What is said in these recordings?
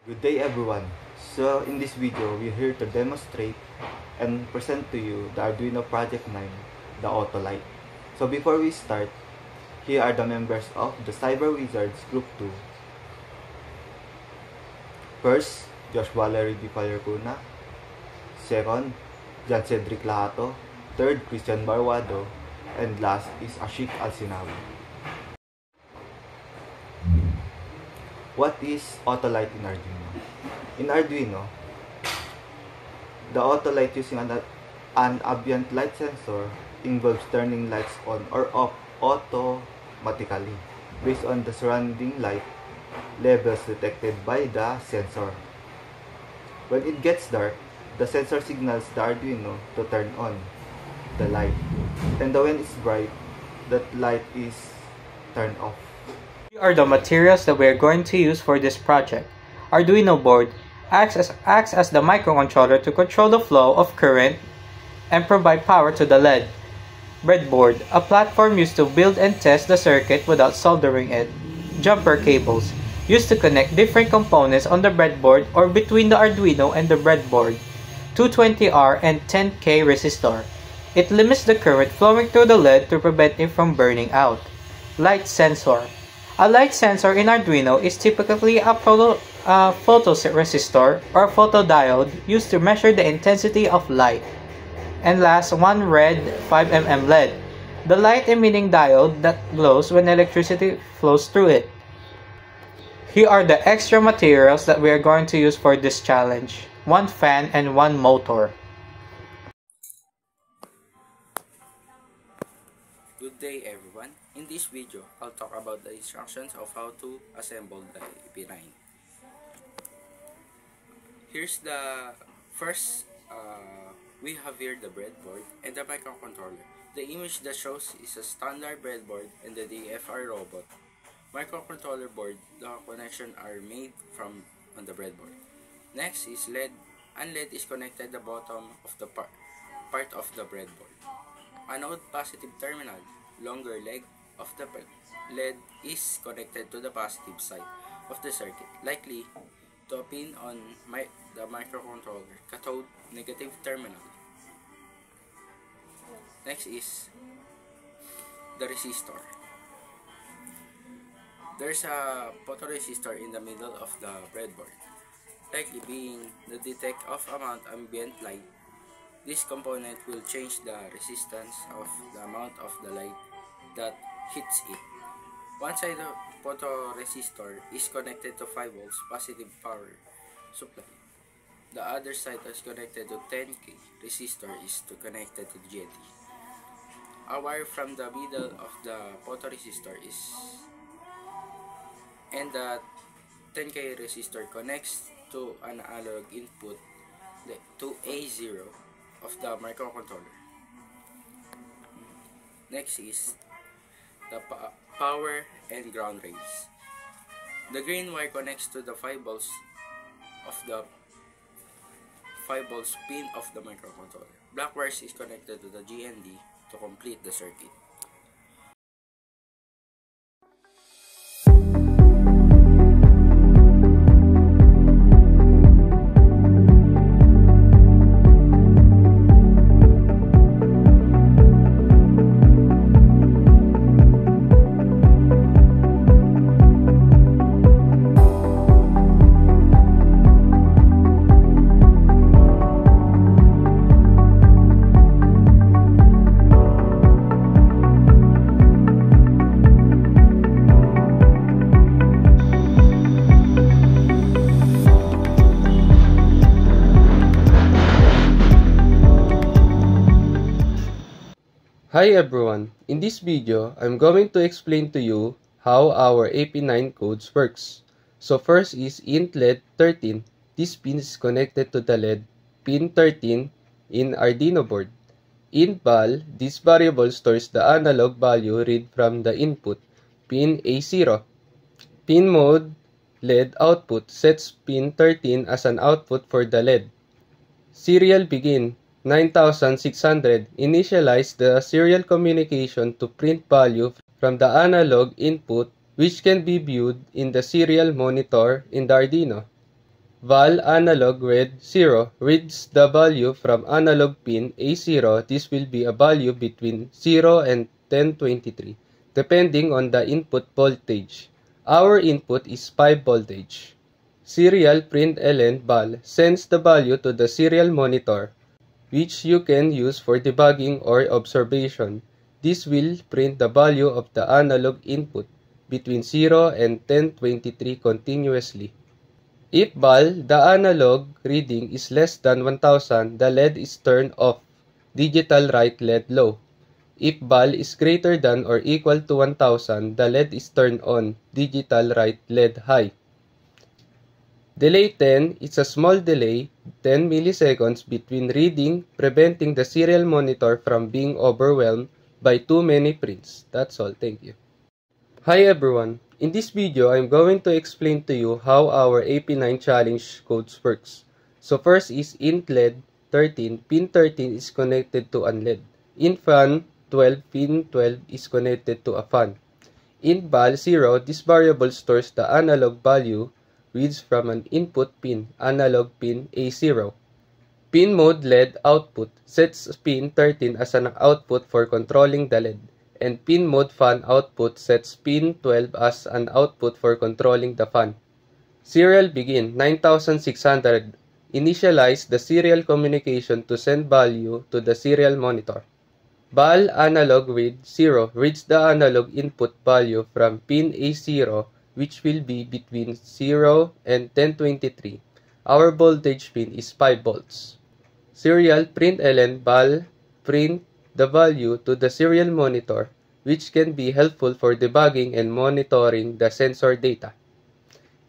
Good day everyone. So in this video, we're here to demonstrate and present to you the Arduino Project 9, the Autolite. So before we start, here are the members of the Cyber Wizards Group 2. First, Josh Valerie Di Fallercuna. Second, Jan Cedric Lahato. Third, Christian Barwado. And last is Ashik Alsinawi. What is Autolite in Arduino? In Arduino, the Autolite using an ambient light sensor involves turning lights on or off automatically based on the surrounding light levels detected by the sensor. When it gets dark, the sensor signals the Arduino to turn on the light, and when it's bright, that light is turned off. Here are the materials that we are going to use for this project. Arduino board acts as the microcontroller to control the flow of current and provide power to the LED. Breadboard, a platform used to build and test the circuit without soldering it. Jumper cables, used to connect different components on the breadboard or between the Arduino and the breadboard. 220R and 10K resistor. It limits the current flowing through the LED to prevent it from burning out. Light sensor. A light sensor in Arduino is typically a photoresistor or photodiode used to measure the intensity of light. And last, one red 5mm LED, the light emitting diode that glows when electricity flows through it. Here are the extra materials that we are going to use for this challenge. One fan and one motor. Good day everyone. In this video, I'll talk about the instructions of how to assemble the EP9. Here's the first, we have here the breadboard and the microcontroller. The image that shows is a standard breadboard and the DFR robot. Microcontroller board, the connection are made from on the breadboard. Next is LED. LED is connected at the bottom of the part of the breadboard. Anode positive terminal, longer leg of the LED is connected to the positive side of the circuit, likely to a pin on the microcontroller, cathode negative terminal. Next is the resistor. There's a photoresistor in the middle of the breadboard, likely being the detect of ambient light. This component will change the resistance of the amount of the light that hits it. One side of photoresistor is connected to 5 volts positive power supply. The other side is connected to 10K resistor is connected to GND. A wire from the middle of the photoresistor and the 10K resistor connects to an analog input to A0 of the microcontroller. Next is the power and ground rails. The green wire connects to the 5 volts pin of the microcontroller. Black wires is connected to the GND to complete the circuit. Hi everyone, in this video, I'm going to explain to you how our AP9 codes works. So first is int LED 13. This pin is connected to the LED pin 13 in Arduino board. Int val, this variable stores the analog value read from the input, pin A0. Pin mode LED output sets pin 13 as an output for the LED. Serial begin 9600 initialize the serial communication to print value from the analog input, which can be viewed in the serial monitor in the Arduino. Val analog read 0 reads the value from analog pin A0. This will be a value between 0 and 1023, depending on the input voltage. Our input is 5 voltage. Serial println val sends the value to the serial monitor, which you can use for debugging or observation. This will print the value of the analog input between 0 and 1023 continuously. If val, the analog reading, is less than 1000, the LED is turned off, digital write LED low. If val is greater than or equal to 1000, the LED is turned on, digital write LED high. Delay 10 is a small delay, 10 milliseconds between reading, preventing the serial monitor from being overwhelmed by too many prints. That's all. Thank you. Hi everyone. In this video, I'm going to explain to you how our AP9 challenge codes works. So first is int LED 13, pin 13 is connected to an LED. Int fan 12, pin 12 is connected to a fan. Int val 0, this variable stores the analog value reads from an input pin, analog pin A0. Pin mode LED output sets pin 13 as an output for controlling the LED. And pin mode fan output sets pin 12 as an output for controlling the fan. Serial begin 9600. Initialize the serial communication to send value to the serial monitor. Val analog read 0 reads the analog input value from pin A0, which will be between 0 and 1023. Our voltage pin is 5 volts. Serial println val print the value to the serial monitor, which can be helpful for debugging and monitoring the sensor data.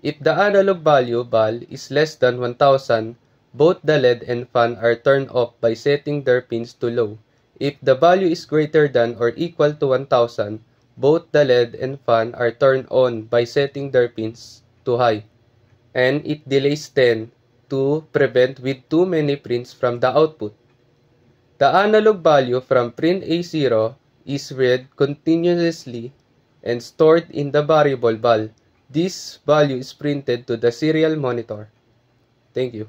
If the analog value val is less than 1000, both the LED and fan are turned off by setting their pins to low. If the value is greater than or equal to 1000, both the LED and fan are turned on by setting their pins to high. And it delays 10 to prevent with too many prints from the output. The analog value from print A0 is read continuously and stored in the variable val. This value is printed to the serial monitor. Thank you.